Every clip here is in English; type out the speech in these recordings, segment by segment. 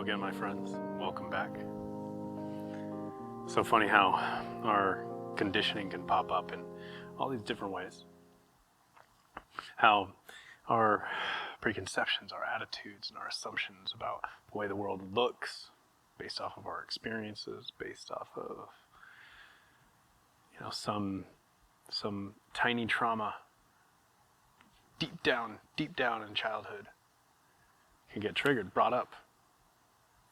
Hello again, my friends. Welcome back. So funny how our conditioning can pop up in all these different ways. How our preconceptions, our attitudes, and our assumptions about the way the world looks based off of our experiences, based off of, some tiny trauma deep down in childhood can get triggered, brought up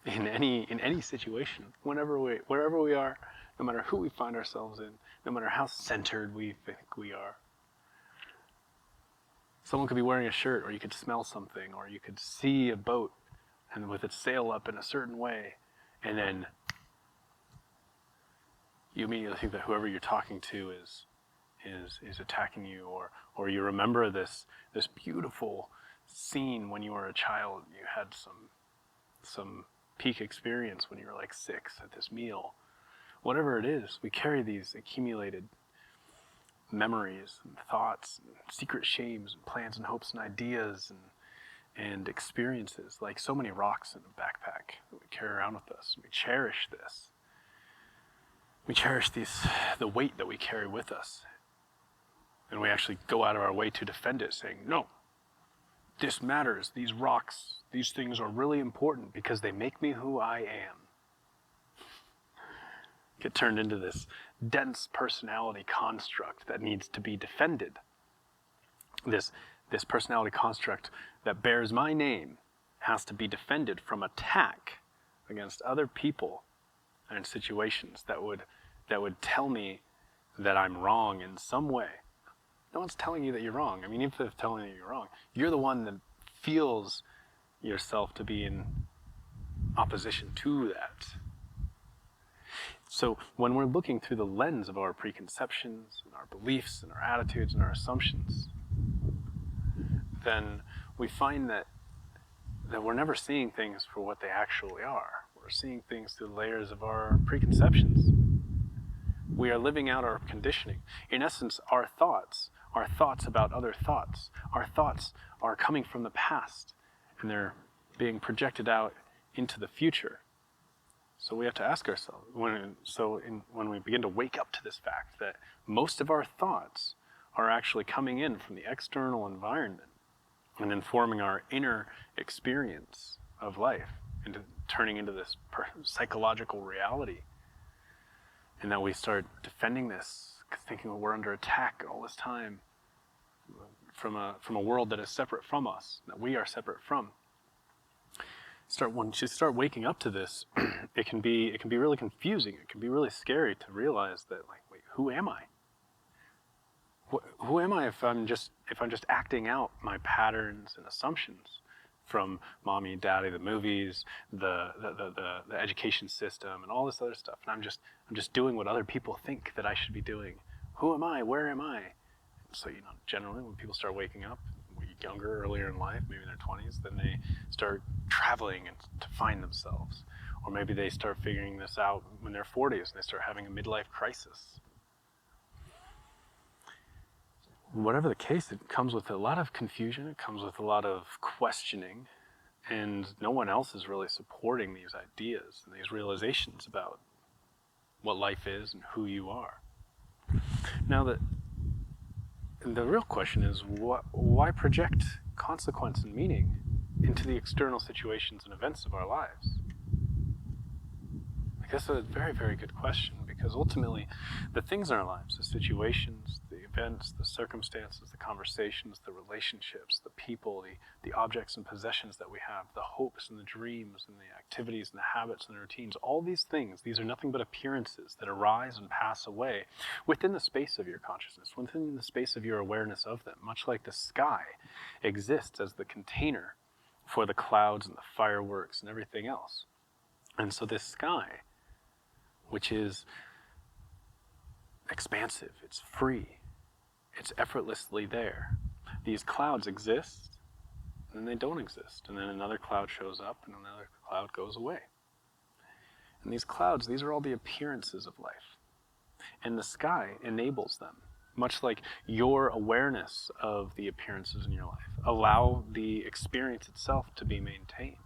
in any situation, wherever we are, no matter who we find ourselves in, no matter how centered we think we are. Someone could be wearing a shirt, or you could smell something, or you could see a boat and with its sail up in a certain way, and then you immediately think that whoever you're talking to is attacking you, or you remember this beautiful scene when you were a child. You had some peak experience when you were like 6 at this meal. Whatever it is, we carry these accumulated memories and thoughts and secret shames and plans and hopes and ideas and experiences, like so many rocks in a backpack that we carry around with us. We cherish this. We cherish the weight that we carry with us. And we actually go out of our way to defend it, saying, no, this matters. These rocks, these things are really important because they make me who I am. Get turned into this dense personality construct that needs to be defended. This personality construct that bears my name has to be defended from attack against other people and situations that would tell me that I'm wrong in some way. No one's telling you that you're wrong. I mean, if they're telling you you're wrong, you're the one that feels yourself to be in opposition to that. So when we're looking through the lens of our preconceptions and our beliefs and our attitudes and our assumptions, then we find that we're never seeing things for what they actually are. We're seeing things through the layers of our preconceptions. We are living out our conditioning. In essence, our thoughts about other thoughts. Our thoughts are coming from the past, and they're being projected out into the future. So we have to ask ourselves, when we begin to wake up to this fact that most of our thoughts are actually coming in from the external environment and informing our inner experience of life, and turning into this psychological reality, and that we start defending this, thinking we're under attack all this time from a world that is separate from us, that we are separate from. Once you start waking up to this, it can be really confusing. It can be really scary to realize that, like, wait, who am I? Who am I if I'm just acting out my patterns and assumptions from mommy, daddy, the movies, the education system, and all this other stuff, and I'm just doing what other people think that I should be doing. Who am I? Where am I? So, generally when people start waking up, younger, earlier in life, maybe in their 20s, then they start traveling to find themselves. Or maybe they start figuring this out when they're 40s and they start having a midlife crisis. Whatever the case, it comes with a lot of confusion, it comes with a lot of questioning, and no one else is really supporting these ideas and these realizations about what life is and who you are. Now, the real question is, why project consequence and meaning into the external situations and events of our lives? I guess that's a very, very good question, because ultimately the things in our lives, the situations, the events, the circumstances, the conversations, the relationships, the people, the objects and possessions that we have, the hopes and the dreams and the activities and the habits and the routines, all these things, these are nothing but appearances that arise and pass away within the space of your consciousness, within the space of your awareness of them, much like the sky exists as the container for the clouds and the fireworks and everything else. And so this sky, which is expansive, it's free, it's effortlessly there. These clouds exist, and then they don't exist, and then another cloud shows up, and another cloud goes away. And these clouds, these are all the appearances of life. And the sky enables them, much like your awareness of the appearances in your life. Allow the experience itself to be maintained.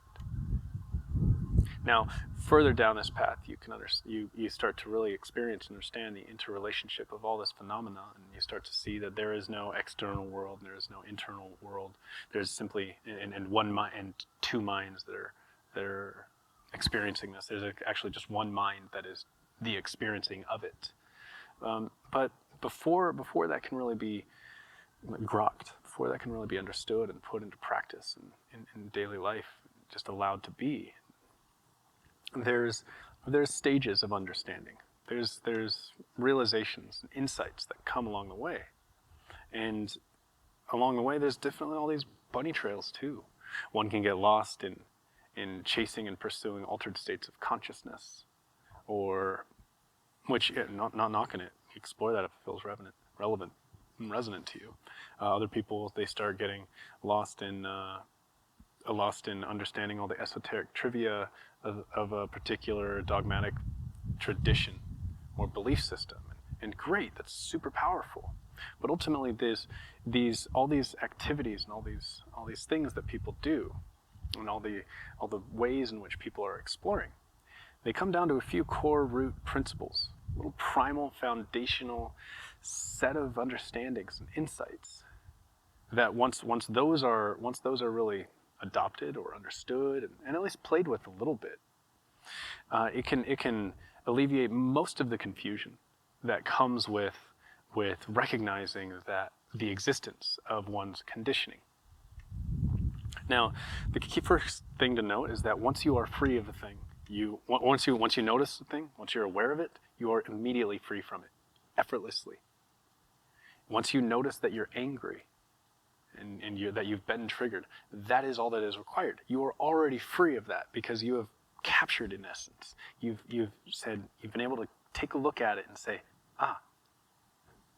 Now, further down this path, you start to really experience and understand the interrelationship of all this phenomena, and you start to see that there is no external world, there is no internal world. There's simply and one mind and two minds that are experiencing this. There's actually just one mind that is the experiencing of it. But before that can really be grokked, before that can really be understood and put into practice in daily life, just allowed to be, there's stages of understanding. There's realizations and insights that come along the way. And along the way, there's definitely all these bunny trails too. One can get lost in chasing and pursuing altered states of consciousness, or, which, not knocking it, explore that if it feels relevant and resonant to you. Other people, they start getting lost in understanding all the esoteric trivia of a particular dogmatic tradition or belief system. And great, that's super powerful. But ultimately, all these activities and all these things that people do, and all the ways in which people are exploring, they come down to a few core root principles, a little primal, foundational set of understandings and insights that once those are really adopted or understood and at least played with a little bit, it can alleviate most of the confusion that comes with recognizing that the existence of one's conditioning. Now, the key first thing to note is that once you are free of the thing, once you notice the thing, once you're aware of it, you are immediately free from it, effortlessly. Once you notice that you're angry and that you've been triggered, that is all that is required. You are already free of that because you have captured, in essence. You've been able to take a look at it and say,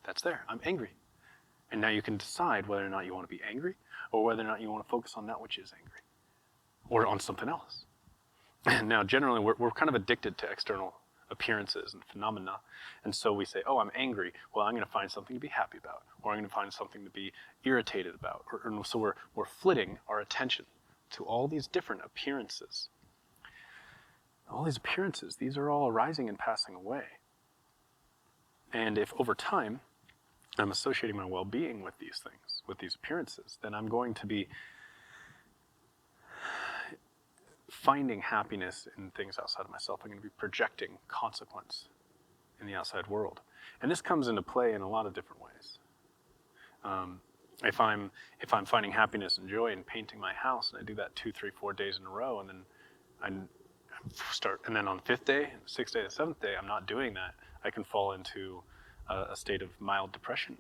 that's there, I'm angry. And now you can decide whether or not you want to be angry or whether or not you want to focus on that which is angry or on something else. Now, generally, we're kind of addicted to external appearances and phenomena. And so we say, I'm angry. Well, I'm going to find something to be happy about, or I'm going to find something to be irritated about. So we're flitting our attention to all these different appearances. All these appearances, these are all arising and passing away. And if over time I'm associating my well-being with these things, with these appearances, then I'm going to be finding happiness in things outside of myself. I'm going to be projecting consequence in the outside world. And this comes into play in a lot of different ways. If I'm finding happiness and joy in painting my house, and I do that 2, 3, 4 days in a row, and then and then on the 5th day, the 6th day, the 7th day, I'm not doing that, I can fall into a state of mild depression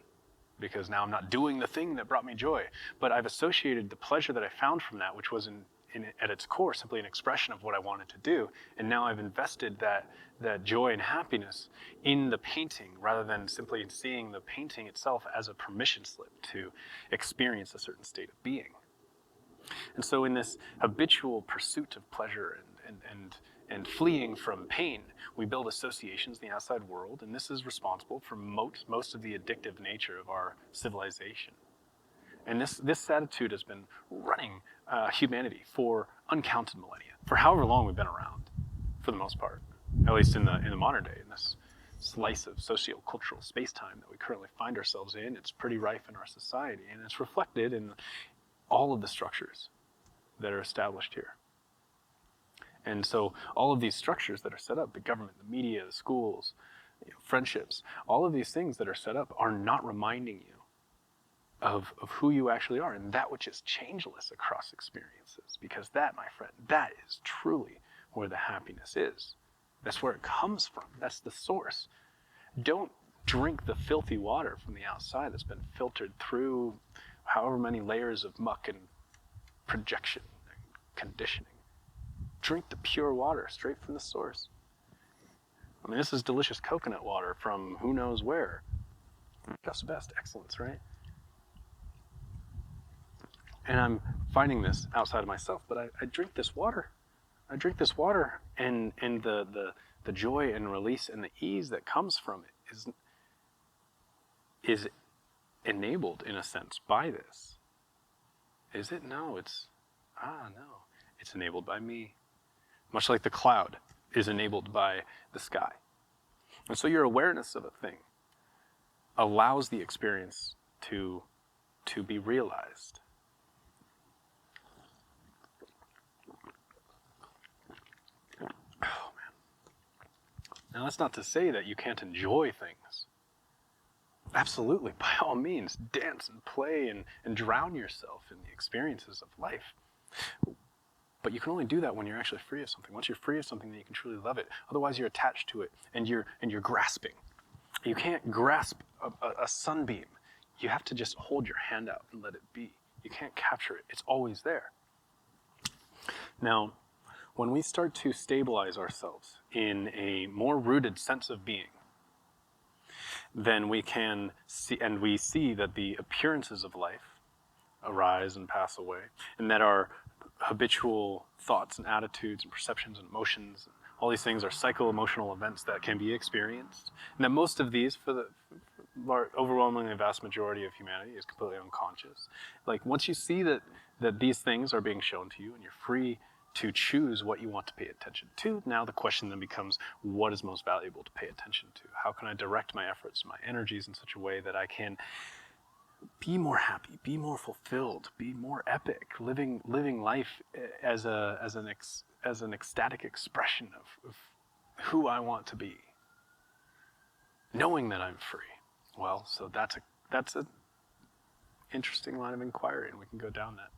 because now I'm not doing the thing that brought me joy. But I've associated the pleasure that I found from that, which was at its core simply an expression of what I wanted to do, and now I've invested that joy and happiness in the painting rather than simply seeing the painting itself as a permission slip to experience a certain state of being. And so in this habitual pursuit of pleasure and fleeing from pain, we build associations in the outside world, and this is responsible for most of the addictive nature of our civilization. And this attitude has been running humanity for uncounted millennia, for however long we've been around, for the most part, at least in the modern day, in this slice of socio-cultural space-time that we currently find ourselves in. It's pretty rife in our society, and it's reflected in all of the structures that are established here. And so all of these structures that are set up, the government, the media, the schools, friendships, all of these things that are set up are not reminding you of who you actually are and that which is changeless across experiences. Because that, my friend, that is truly where the happiness is. That's where it comes from. That's the source. Don't drink the filthy water from the outside that's been filtered through however many layers of muck and projection and conditioning. Drink the pure water straight from the source. I mean, this is delicious coconut water from who knows where. Just the best excellence, right? And I'm finding this outside of myself, but I drink this water. I drink this water, and the joy and release and the ease that comes from it is enabled, in a sense, by this. Is it? No, it's enabled by me. much like the cloud is enabled by the sky. And so your awareness of a thing allows the experience to be realized. Oh man. Now that's not to say that you can't enjoy things. Absolutely, by all means, dance and play and drown yourself in the experiences of life. But you can only do that when you're actually free of something. Once you're free of something, then you can truly love it. Otherwise, you're attached to it and you're grasping. You can't grasp a sunbeam. You have to just hold your hand out and let it be. You can't capture it. It's always there. Now, when we start to stabilize ourselves in a more rooted sense of being, then we can see, and we see that the appearances of life arise and pass away, and that our habitual thoughts and attitudes and perceptions and emotions, all these things are psycho-emotional events that can be experienced, and that most of these, for the overwhelmingly vast majority of humanity, is completely unconscious. Like, once you see that these things are being shown to you and you're free to choose what you want to pay attention to, now the question then becomes, what is most valuable to pay attention to? How can I direct my efforts, my energies in such a way that I can be more happy, be more fulfilled, be more epic, living life as an ecstatic expression of who I want to be, knowing that I'm free? Well, so that's a interesting line of inquiry, and we can go down that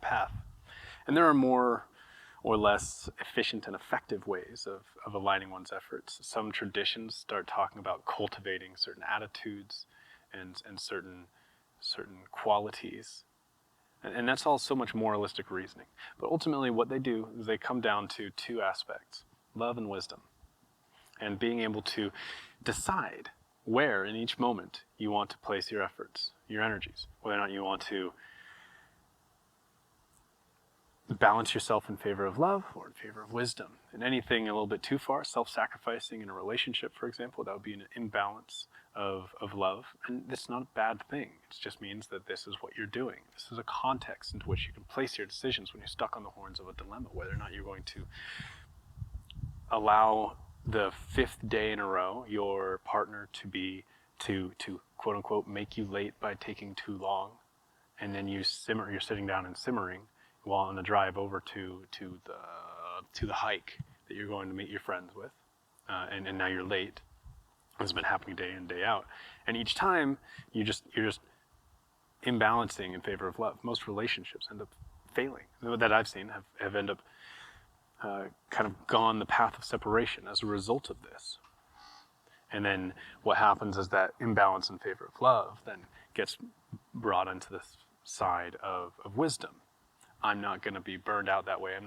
path. And there are more or less efficient and effective ways of aligning one's efforts. Some traditions start talking about cultivating certain attitudes and certain qualities. And that's all so much moralistic reasoning. But ultimately what they do is they come down to two aspects: love and wisdom. And being able to decide where in each moment you want to place your efforts, your energies, whether or not you want to balance yourself in favor of love or in favor of wisdom. And anything a little bit too far, self-sacrificing in a relationship, for example, that would be an imbalance of love. And that's not a bad thing. It just means that this is what you're doing. This is a context into which you can place your decisions when you're stuck on the horns of a dilemma, whether or not you're going to allow the fifth day in a row your partner to quote unquote make you late by taking too long, and then you're sitting down and simmering while on the drive over to the hike that you're going to meet your friends with, and now you're late. It's been happening day in, day out, and each time you're just imbalancing in favor of love. Most relationships end up failing that I've seen have ended up kind of gone the path of separation as a result of this. And then what happens is that imbalance in favor of love then gets brought into this side of wisdom. I'm not going to be burned out that way. I'm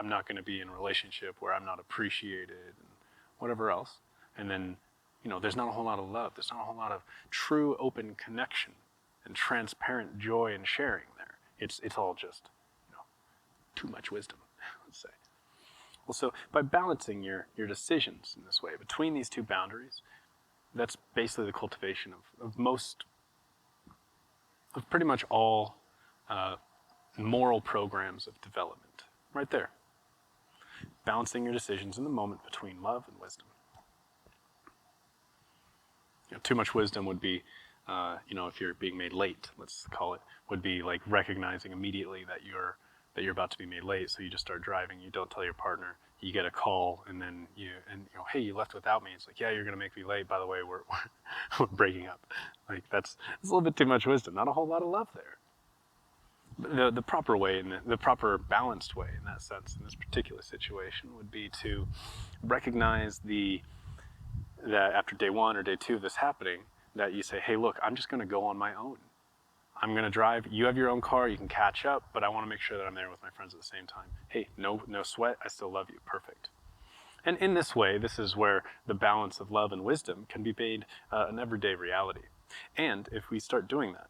not going to be in a relationship where I'm not appreciated and whatever else. And then, there's not a whole lot of love. There's not a whole lot of true open connection and transparent joy and sharing there. It's all just, too much wisdom, let's say. Well, so by balancing your decisions in this way between these two boundaries, that's basically the cultivation of pretty much all moral programs of development, right there. Balancing your decisions in the moment between love and wisdom. Too much wisdom would be, if you're being made late, let's call it, would be like recognizing immediately that you're about to be made late, so you just start driving. You don't tell your partner. You get a call, and then hey, you left without me. It's like, yeah, you're gonna make me late. By the way, we're breaking up. Like that's a little bit too much wisdom. Not a whole lot of love there. The proper way, and the proper balanced way in that sense, in this particular situation, would be to recognize that after day one or day two of this happening, that you say, hey, look, I'm just going to go on my own. I'm going to drive. You have your own car. You can catch up, but I want to make sure that I'm there with my friends at the same time. Hey, no sweat. I still love you. Perfect. And in this way, this is where the balance of love and wisdom can be made an everyday reality. And if we start doing that,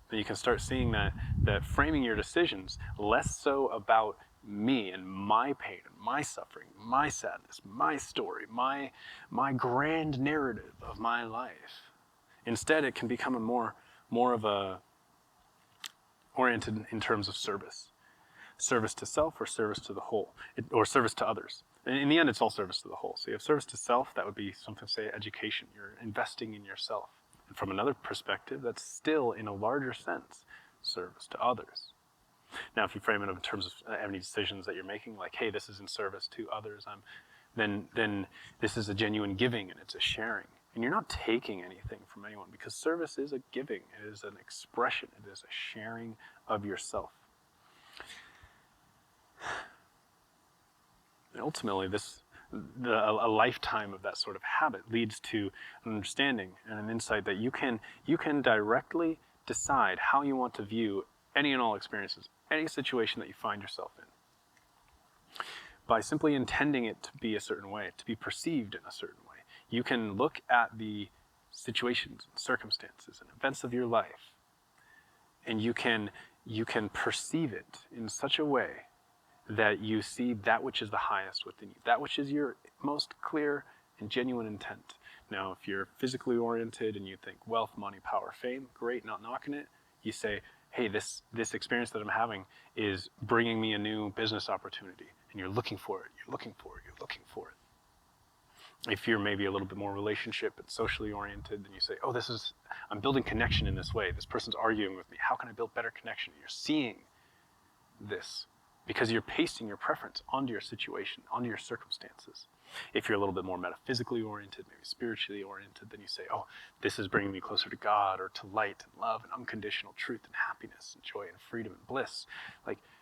then you can start seeing that framing your decisions less so about me and my pain and my suffering, my sadness, my story, my grand narrative of my life. Instead, it can become a more of a oriented in terms of service. service to self or service to the whole, or service to others. And in the end, it's all service to the whole. So you have service to self, that would be something, say, education. You're investing in yourself. And from another perspective, that's still, in a larger sense, service to others. Now, if you frame it in terms of any decisions that you're making, like, hey, this is in service to others, then this is a genuine giving and it's a sharing. And you're not taking anything from anyone, because service is a giving. It is an expression. It is a sharing of yourself. And ultimately, a lifetime of that sort of habit leads to an understanding and an insight that you can directly decide how you want to view any and all experiences, any situation that you find yourself in, by simply intending it to be a certain way, to be perceived in a certain way. You can look at the situations and circumstances and events of your life, and you can perceive it in such a way that you see that which is the highest within you, that which is your most clear and genuine intent. Now, if you're physically oriented and you think wealth, money, power, fame, great, not knocking it. You say, hey, this experience that I'm having is bringing me a new business opportunity, and you're looking for it, you're looking for it, you're looking for it. If you're maybe a little bit more relationship and socially oriented, then you say, oh, I'm building connection in this way. This person's arguing with me. How can I build better connection? And you're seeing this because you're pasting your preference onto your situation, onto your circumstances. If you're a little bit more metaphysically oriented, maybe spiritually oriented, then you say, oh, this is bringing me closer to God, or to light and love and unconditional truth and happiness and joy and freedom and bliss.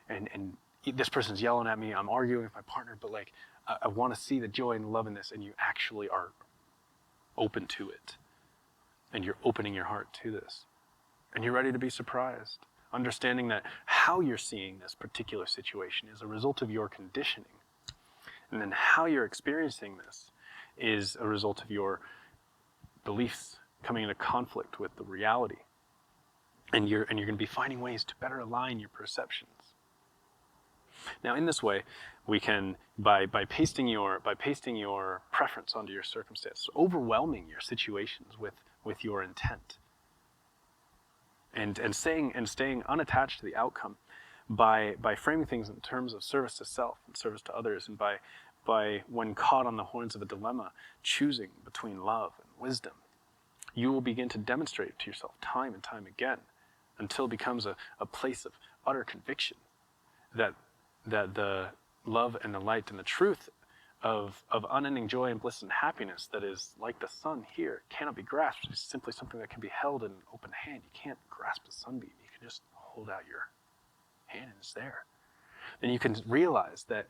And this person's yelling at me, I'm arguing with my partner, but I want to see the joy and love in this, and you actually are open to it. And you're opening your heart to this. And you're ready to be surprised. Understanding that how you're seeing this particular situation is a result of your conditioning. And then how you're experiencing this is a result of your beliefs coming into conflict with the reality. And you're going to be finding ways to better align your perceptions. Now, in this way, we can, by pasting your preference onto your circumstance, overwhelming your situations with your intent, and staying unattached to the outcome, by framing things in terms of service to self and service to others, and by when caught on the horns of a dilemma, choosing between love and wisdom, you will begin to demonstrate to yourself time and time again, until it becomes a place of utter conviction that the love and the light and the truth of unending joy and bliss and happiness that is like the sun here cannot be grasped. It's simply something that can be held in an open hand. You can't grasp a sunbeam. You can just hold out your hand and it's there. Then you can realize that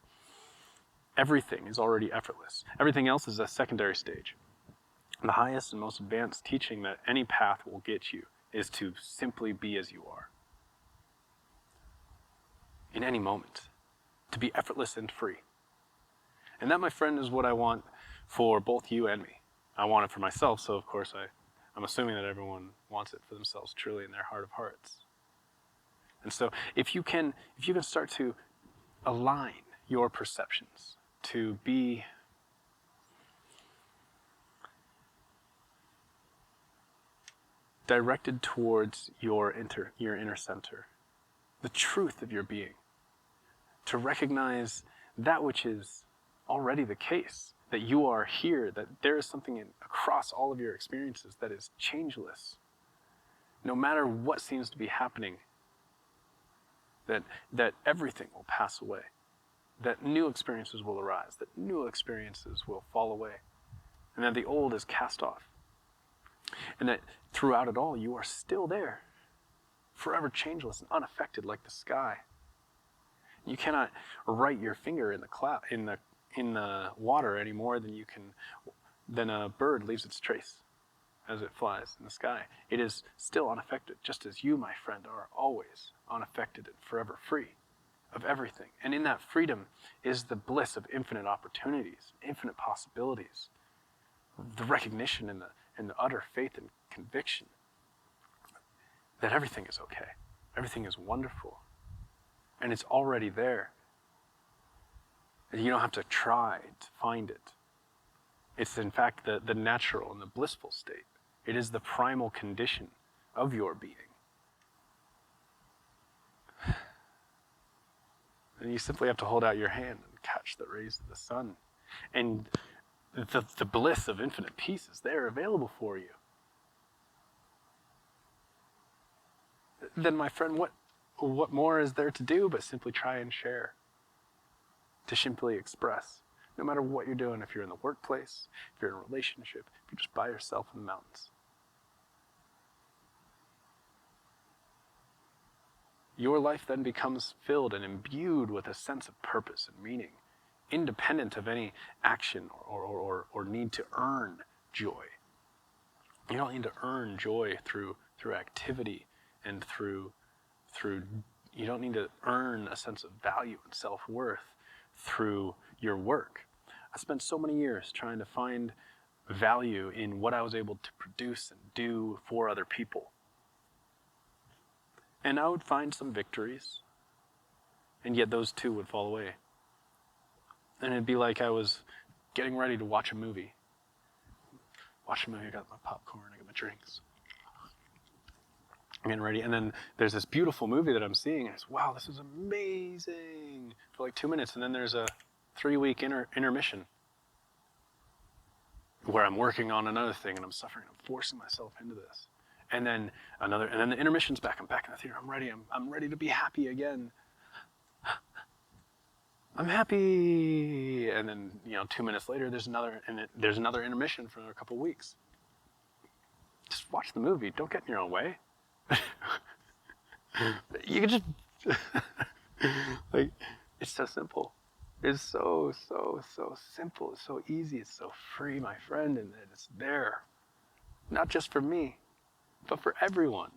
everything is already effortless. Everything else is a secondary stage. The highest and most advanced teaching that any path will get you is to simply be as you are. In any moment. To be effortless and free. And that, my friend, is what I want for both you and me. I want it for myself, so of course I'm assuming that everyone wants it for themselves truly in their heart of hearts. And so if you can start to align your perceptions to be directed towards your inner center, the truth of your being, to recognize that which is already the case, that you are here, that there is something across all of your experiences that is changeless. No matter what seems to be happening, that everything will pass away, that new experiences will arise, that new experiences will fall away, and that the old is cast off. And that throughout it all, you are still there, forever changeless and unaffected like the sky. You cannot write your finger in the cloud, in the water any more than a bird leaves its trace as it flies in the sky. It is still unaffected, just as you, my friend, are always unaffected and forever free of everything. And in that freedom is the bliss of infinite opportunities, infinite possibilities, the recognition and the utter faith and conviction that everything is okay, everything is wonderful. And it's already there. And you don't have to try to find it. It's in fact the natural and the blissful state. It is the primal condition of your being. And you simply have to hold out your hand and catch the rays of the sun. And the bliss of infinite peace is there, available for you. Then, my friend, what more is there to do but simply try and share? To simply express. No matter what you're doing, if you're in the workplace, if you're in a relationship, if you're just by yourself in the mountains. Your life then becomes filled and imbued with a sense of purpose and meaning, independent of any action or need to earn joy. You don't need to earn joy through activity and through you don't need to earn a sense of value and self-worth through your work. I spent so many years trying to find value in what I was able to produce and do for other people. And I would find some victories, and yet those too would fall away. And it'd be like I was getting ready to watch a movie. I got my popcorn, I got my drinks. I'm getting ready, and then there's this beautiful movie that I'm seeing, and it's, wow, this is amazing, for like 2 minutes, and then there's a 3-week intermission where I'm working on another thing, and I'm suffering, I'm forcing myself into this. And then the intermission's back, I'm back in the theater, I'm ready to be happy again. I'm happy, and then 2 minutes later, there's another intermission for a couple of weeks. Just watch the movie. Don't get in your own way. You can just like, it's so simple. It's so simple. It's so easy. It's so free, my friend, and it's there, not just for me, but for everyone.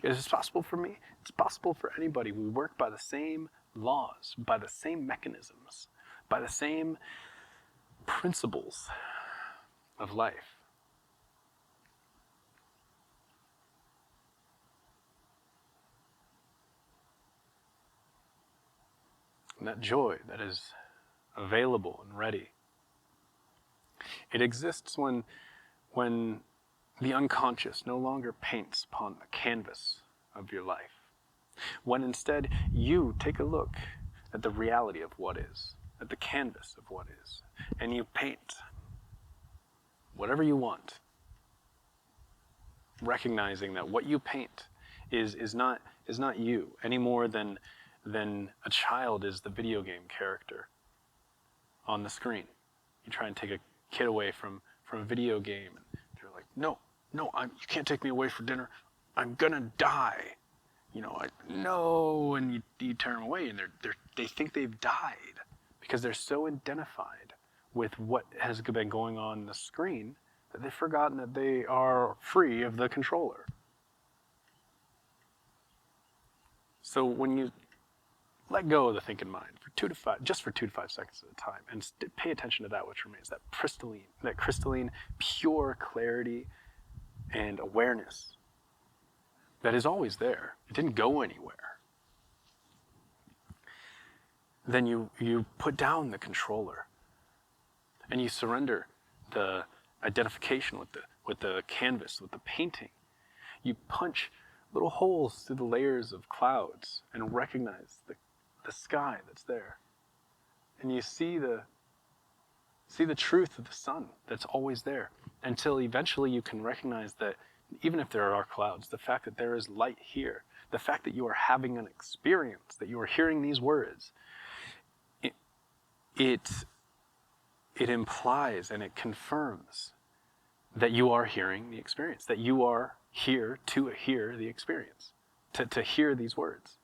It's possible for me. It's possible for anybody. We work by the same laws, by the same mechanisms, by the same principles of life. And that joy that is available and ready, it exists when the unconscious no longer paints upon the canvas of your life. When instead you take a look at the reality of what is, at the canvas of what is, and you paint whatever you want, recognizing that what you paint is not you any more than a child is the video game character on the screen. You try and take a kid away from a video game, and they're like, no, you can't take me away for dinner. I'm gonna die. And you turn them away, and they think they've died because they're so identified with what has been going on the screen that they've forgotten that they are free of the controller. So when you let go of the thinking mind for 2 to 5 seconds at a time, and pay attention to that which remains, that crystalline, pure clarity and awareness that is always there. It didn't go anywhere. Then you put down the controller, and you surrender the identification with the canvas, with the painting. You punch little holes through the layers of clouds and recognize the sky that's there. And you see the truth of the sun that's always there, until eventually you can recognize that even if there are clouds, the fact that there is light here, the fact that you are having an experience, that you are hearing these words, it implies and it confirms that you are hearing the experience, that you are here to hear the experience, to hear these words.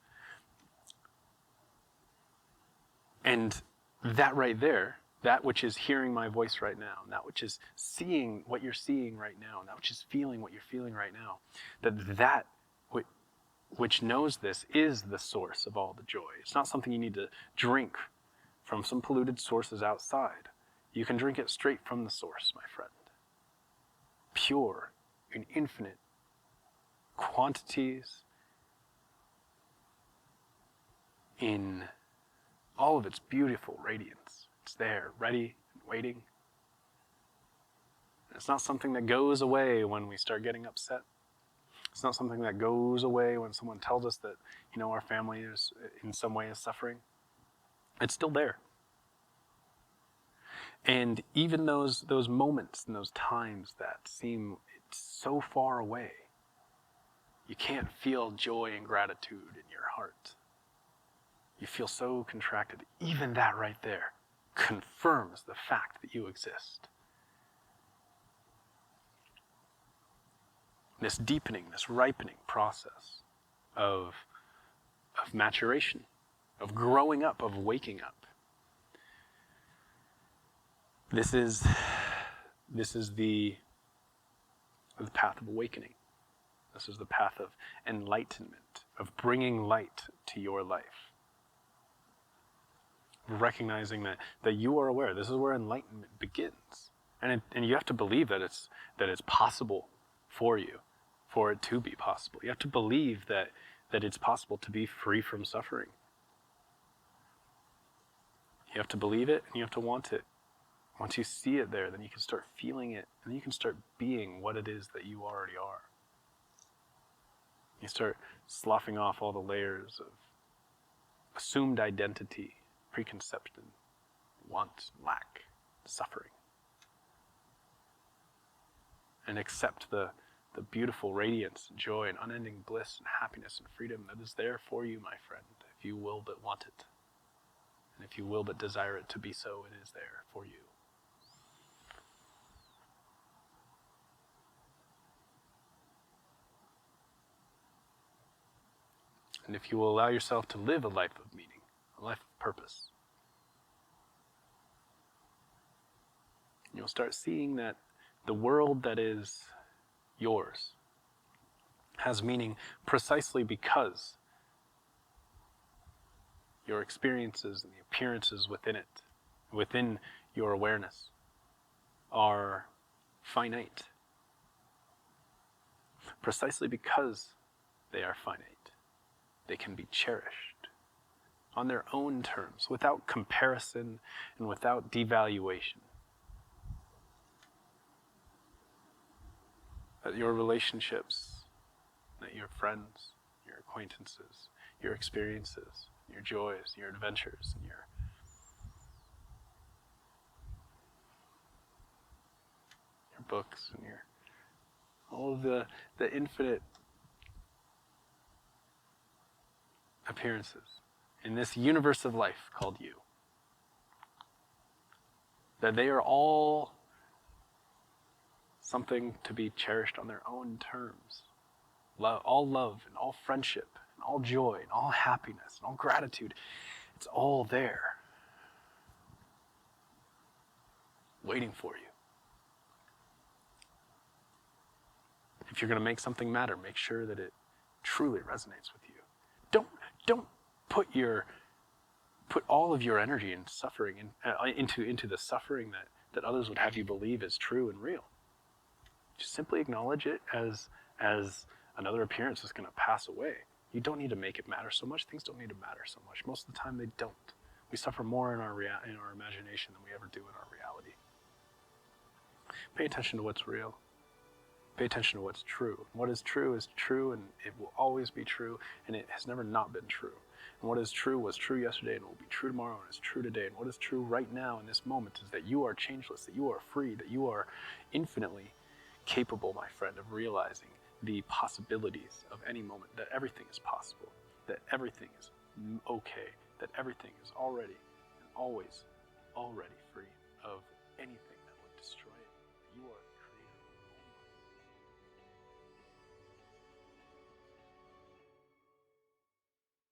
And that right there, that which is hearing my voice right now, that which is seeing what you're seeing right now, that which is feeling what you're feeling right now, that which knows this is the source of all the joy. It's not something you need to drink from some polluted sources outside. You can drink it straight from the source, my friend. Pure in infinite quantities, in all of its beautiful radiance. It's there, ready, and waiting. It's not something that goes away when we start getting upset. It's not something that goes away when someone tells us that, our family is in some way is suffering. It's still there. And even those moments and those times that seem so far away, you can't feel joy and gratitude in your heart. You feel so contracted. Even that right there confirms the fact that you exist. This deepening, this ripening process of maturation, of growing up, of waking up. This is the path of awakening. This is the path of enlightenment, of bringing light to your life. Recognizing that you are aware. This is where enlightenment begins. And you have to believe that it's possible for you, for it to be possible. You have to believe that it's possible to be free from suffering. You have to believe it and you have to want it. Once you see it there, then you can start feeling it, and then you can start being what it is that you already are. You start sloughing off all the layers of assumed identity, preconception, want, lack, suffering. And accept the beautiful radiance and joy and unending bliss and happiness and freedom that is there for you, my friend, if you will but want it. And if you will but desire it to be so, it is there for you. And if you will allow yourself to live a life of meaning, a life of purpose, you'll start seeing that the world that is yours has meaning precisely because your experiences and the appearances within it, within your awareness, are finite. Precisely because they are finite, they can be cherished on their own terms, without comparison and without devaluation. That your relationships, that your friends, your acquaintances, your experiences, your joys, your adventures, and your books and all of the infinite appearances in this universe of life called you, that they are all something to be cherished on their own terms. All love and all friendship and all joy and all happiness and all gratitude, it's all there, waiting for you. If you're going to make something matter, make sure that it truly resonates with you. Don't put all of your energy and suffering into the suffering that others would have you believe is true and real. Just simply acknowledge it as another appearance that's going to pass away. You don't need to make it matter so much. Things don't need to matter so much. Most of the time they don't. We suffer more in our imagination than we ever do in our reality. Pay attention to what's real. Pay attention to what's true. What is true, and it will always be true, and it has never not been true. And what is true was true yesterday, and it will be true tomorrow, and is true today. And what is true right now in this moment is that you are changeless, that you are free, that you are infinitely capable, my friend, of realizing the possibilities of any moment, that everything is possible, that everything is okay, that everything is already and always already free of anything